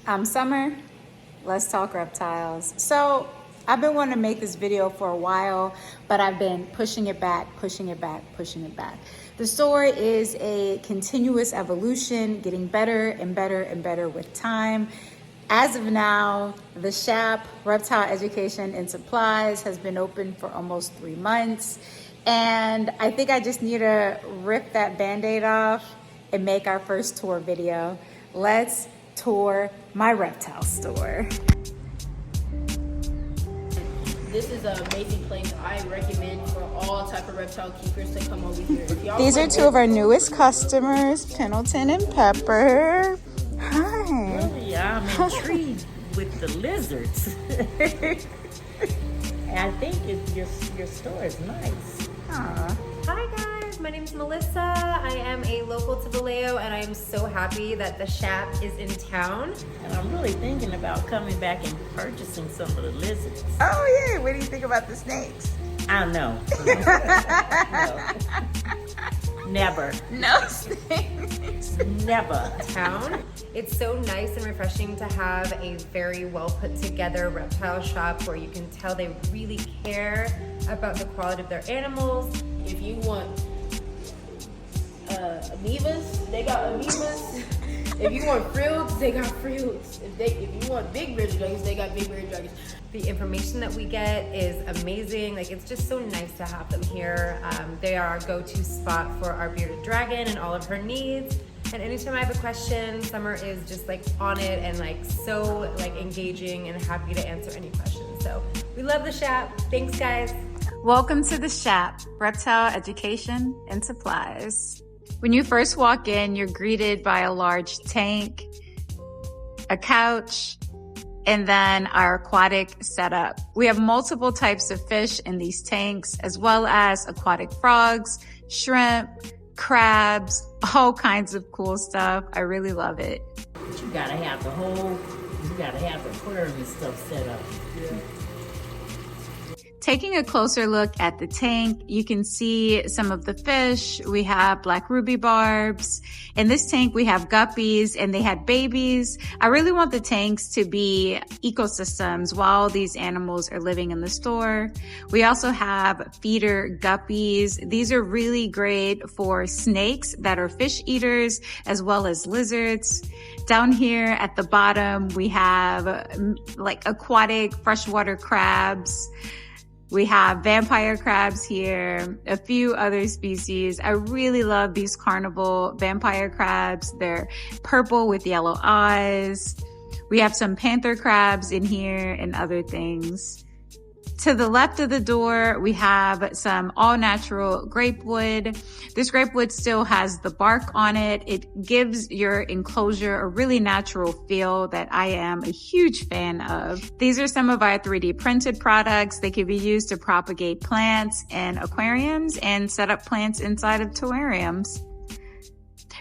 I'm Summer. Let's talk reptiles. So I've been wanting to make this video for a while, but I've been pushing it back. The store is a continuous evolution, getting better and better and better with time. As of now, the SHäP, Reptile Education and Supplies, has been open for almost 3 months. And I think I just need to rip that Band-Aid off and make our first tour video. Let's tour my reptile store. This is an amazing place. I recommend for all type of reptile keepers to come over here. These are two of our newest customers, Pendleton and Pepper. Hi. Really, I'm intrigued with the lizards. I think your store is nice. Aww. Hi guys, my name is Melissa. I am a local to Vallejo and I am so happy that the SHäP is in town. And I'm really thinking about coming back and purchasing some of the lizards. Oh yeah, what do you think about the snakes? I know. No. Never. No snakes. Never. Town. It's so nice and refreshing to have a very well put together reptile shop where you can tell they really care about the quality of their animals. If you want amoebas, they got amoebas. If you want frills, they got frills. If you want big bearded dragons, they got big bearded dragons. The information that we get is amazing. Like, it's just so nice to have them here. They are our go-to spot for our bearded dragon and all of her needs. And anytime I have a question, Summer is just like on it and like so like engaging and happy to answer any questions. So we love the SHäP. Thanks guys. Welcome to the SHäP, Reptile Education and Supplies. When you first walk in, you're greeted by a large tank, a couch, and then our aquatic setup. We have multiple types of fish in these tanks, as well as aquatic frogs, shrimp, crabs, all kinds of cool stuff. I really love it. But you gotta have the aquarium and stuff set up. Yeah. Taking a closer look at the tank, you can see some of the fish. We have black ruby barbs. In this tank, we have guppies and they had babies. I really want the tanks to be ecosystems while these animals are living in the store. We also have feeder guppies. These are really great for snakes that are fish eaters, as well as lizards. Down here at the bottom, we have like aquatic freshwater crabs. We have vampire crabs here, a few other species. I really love these carnival vampire crabs. They're purple with yellow eyes. We have some panther crabs in here and other things. To the left of the door, we have some all-natural grapewood. This grapewood still has the bark on it. It gives your enclosure a really natural feel that I am a huge fan of. These are some of our 3D printed products. They can be used to propagate plants in aquariums and set up plants inside of terrariums.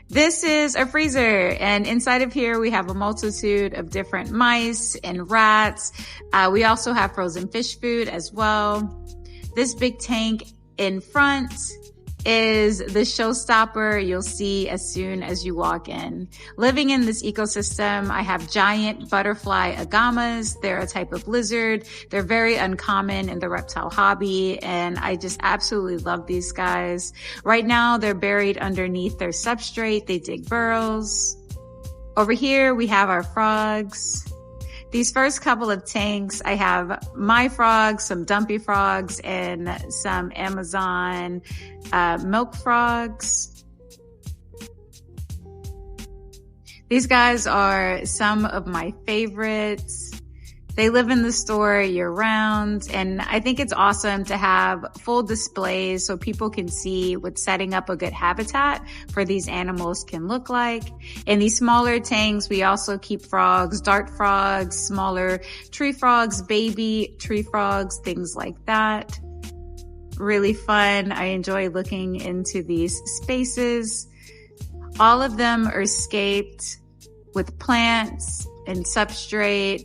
This is a freezer, and inside of here we have a multitude of different mice and rats. We also have frozen fish food as well. This big tank in front is the showstopper you'll see as soon as you walk in. Living in this ecosystem, I have giant butterfly agamas. They're a type of lizard. They're very uncommon in the reptile hobby, and I just absolutely love these guys. Right now, they're buried underneath their substrate. They dig burrows. Over here, we have our frogs. These first couple of tanks, I have my frogs, some dumpy frogs, and some Amazon milk frogs. These guys are some of my favorites. They live in the store year round, and I think it's awesome to have full displays so people can see what setting up a good habitat for these animals can look like. In these smaller tanks, we also keep frogs, dart frogs, smaller tree frogs, baby tree frogs, things like that. Really fun. I enjoy looking into these spaces. All of them are scaped with plants and substrate.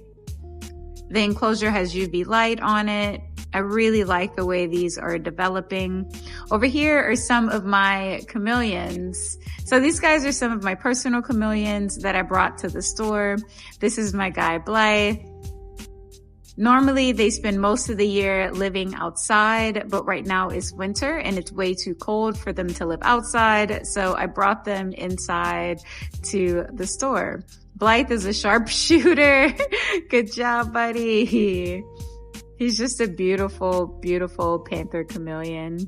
The enclosure has UV light on it. I really like the way these are developing. Over here are some of my chameleons. So these guys are some of my personal chameleons that I brought to the store. This is my guy Blythe. Normally they spend most of the year living outside, but right now it's winter and it's way too cold for them to live outside. So I brought them inside to the store. Blythe is a sharpshooter. Good job, buddy. He's just a beautiful, beautiful panther chameleon.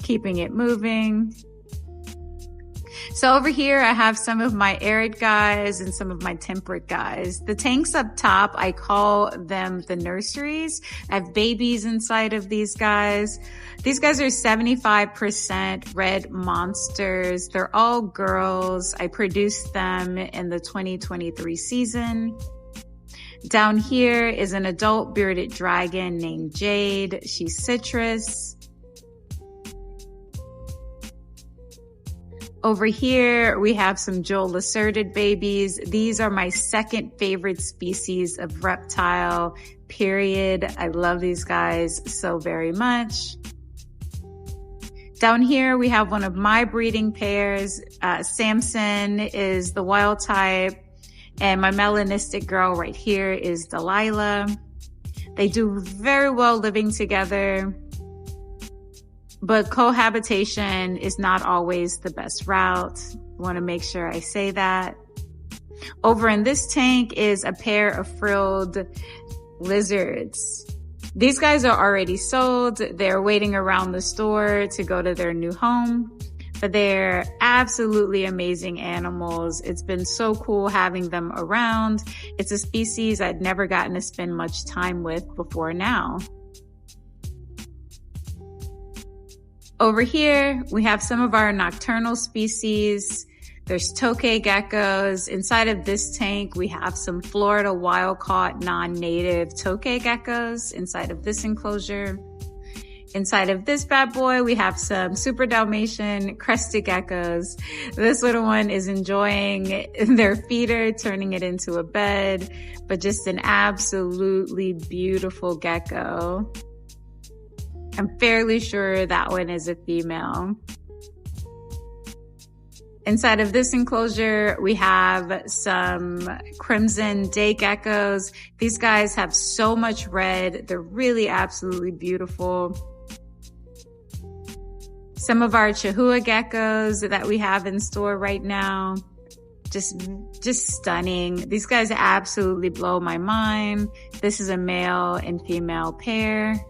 Keeping it moving. So over here, I have some of my arid guys and some of my temperate guys. The tanks up top, I call them the nurseries. I have babies inside of these guys. These guys are 75% red monsters. They're all girls. I produced them in the 2023 season. Down here is an adult bearded dragon named Jade. She's citrus. Over here, we have some Joel Lacertid babies. These are my second favorite species of reptile, period. I love these guys so very much. Down here, we have one of my breeding pairs. Samson is the wild type, and my melanistic girl right here is Delilah. They do very well living together, but cohabitation is not always the best route. I want to make sure I say that. Over in this tank is a pair of frilled lizards. These guys are already sold. They're waiting around the store to go to their new home, but they're absolutely amazing animals. It's been so cool having them around. It's a species I'd never gotten to spend much time with before now. Over here, we have some of our nocturnal species. There's tokay geckos. Inside of this tank, we have some Florida wild-caught non-native tokay geckos inside of this enclosure. Inside of this bad boy, we have some super Dalmatian crested geckos. This little one is enjoying their feeder, turning it into a bed, but just an absolutely beautiful gecko. I'm fairly sure that one is a female. Inside of this enclosure, we have some crimson day geckos. These guys have so much red. They're really absolutely beautiful. Some of our Chahua geckos that we have in store right now. Just stunning. These guys absolutely blow my mind. This is a male and female pair.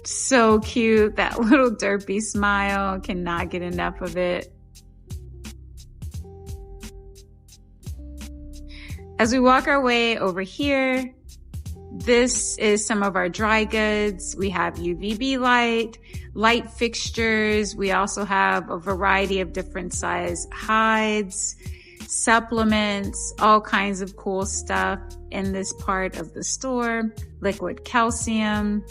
So cute. That little derpy smile. Cannot get enough of it. As we walk our way over here, this is some of our dry goods. We have UVB light fixtures. We also have a variety of different size hides, supplements, all kinds of cool stuff in this part of the store. Liquid calcium.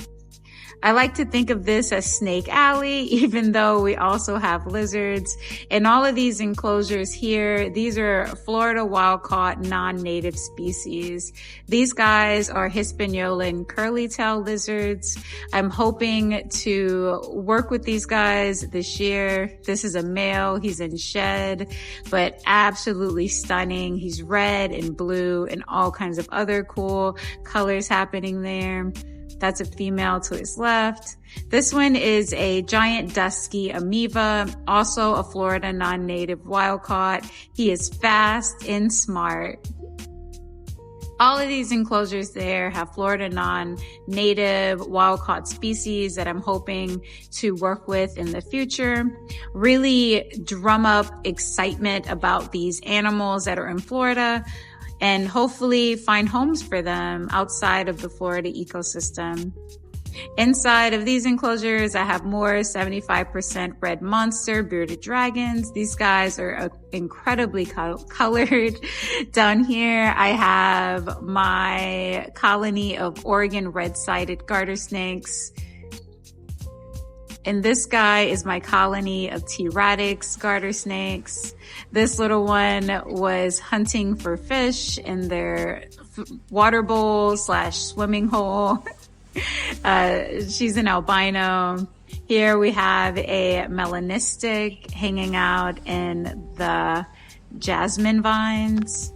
I like to think of this as Snake Alley, even though we also have lizards. And all of these enclosures here, these are Florida wild-caught non-native species. These guys are Hispaniolan curly-tail lizards. I'm hoping to work with these guys this year. This is a male. He's in shed, but absolutely stunning. He's red and blue and all kinds of other cool colors happening there. That's a female to his left. This one is a giant dusky amoeba, also a Florida non-native wild-caught. He is fast and smart. All of these enclosures there have Florida non-native wild-caught species that I'm hoping to work with in the future. Really drum up excitement about these animals that are in Florida, and hopefully find homes for them outside of the Florida ecosystem. Inside of these enclosures, I have more 75% red monster bearded dragons. These guys are incredibly colored. Down here, I have my colony of Oregon red-sided garter snakes. And this guy is my colony of T-Radix garter snakes. This little one was hunting for fish in their water bowl / swimming hole. She's an albino. Here we have a melanistic hanging out in the jasmine vines.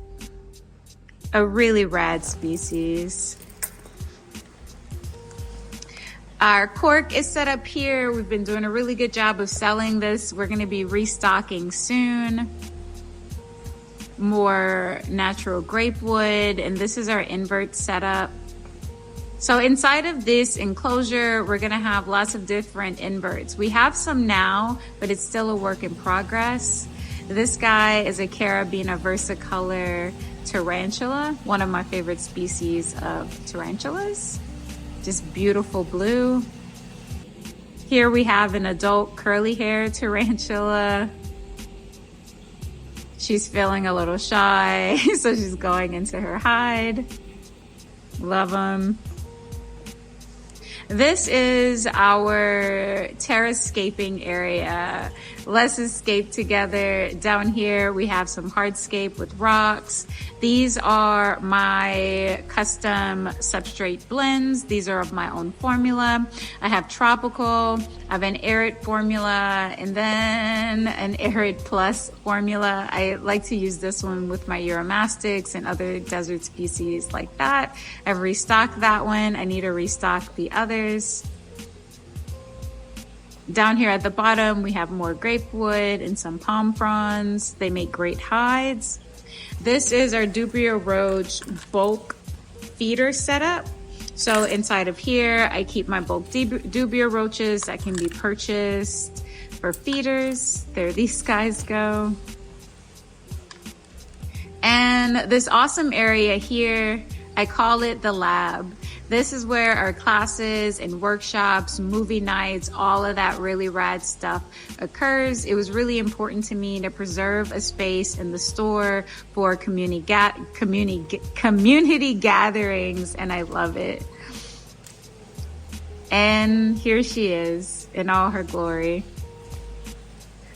A really rad species. Our cork is set up here. We've been doing a really good job of selling this. We're going to be restocking soon. More natural grapewood, and this is our invert setup. So inside of this enclosure, we're going to have lots of different inverts. We have some now, but it's still a work in progress. This guy is a Carabina versicolor tarantula, one of my favorite species of tarantulas. Just beautiful blue. Here we have an adult curly hair tarantula. She's feeling a little shy, so she's going into her hide. Love them. This is our terrascaping area. Let's escape together. Down here, we have some hardscape with rocks. These are my custom substrate blends. These are of my own formula. I have tropical, I have an arid formula, and then an arid plus formula. I like to use this one with my Uromastics and other desert species like that. I've restocked that one. I need to restock the others. Down here at the bottom, we have more grapewood and some Palmfrons. They make great hides. This is our Dubia Roach bulk feeder setup. So inside of here, I keep my bulk Dubia roaches that can be purchased for feeders. There these guys go. And this awesome area here, I call it the lab. This is where our classes and workshops, movie nights, all of that really rad stuff occurs. It was really important to me to preserve a space in the store for community gatherings, and I love it. And here she is in all her glory.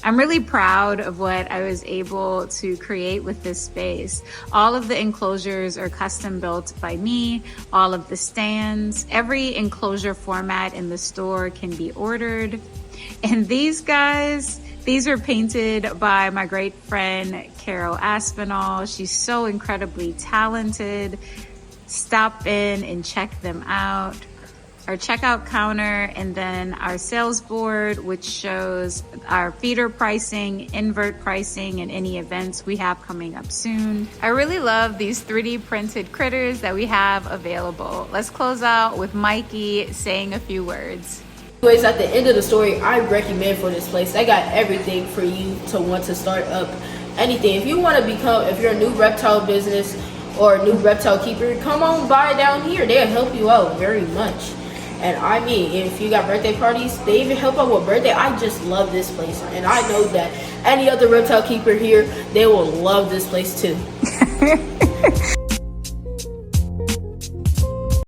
I'm really proud of what I was able to create with this space. All of the enclosures are custom built by me, all of the stands. Every enclosure format in the store can be ordered. And these guys, these are painted by my great friend, Carol Aspinall. She's so incredibly talented. Stop in and check them out. Our checkout counter, and then our sales board, which shows our feeder pricing, invert pricing, and any events we have coming up soon. I really love these 3D printed critters that we have available. Let's close out with Mikey saying a few words. Anyways, at the end of the story, I recommend for this place. They got everything for you to want to start up anything. If you want to become, if you're a new reptile business or a new reptile keeper, come on by down here. They'll help you out very much. And I mean, if you got birthday parties, they even help out with birthday. I just love this place. And I know that any other reptile keeper here, they will love this place too.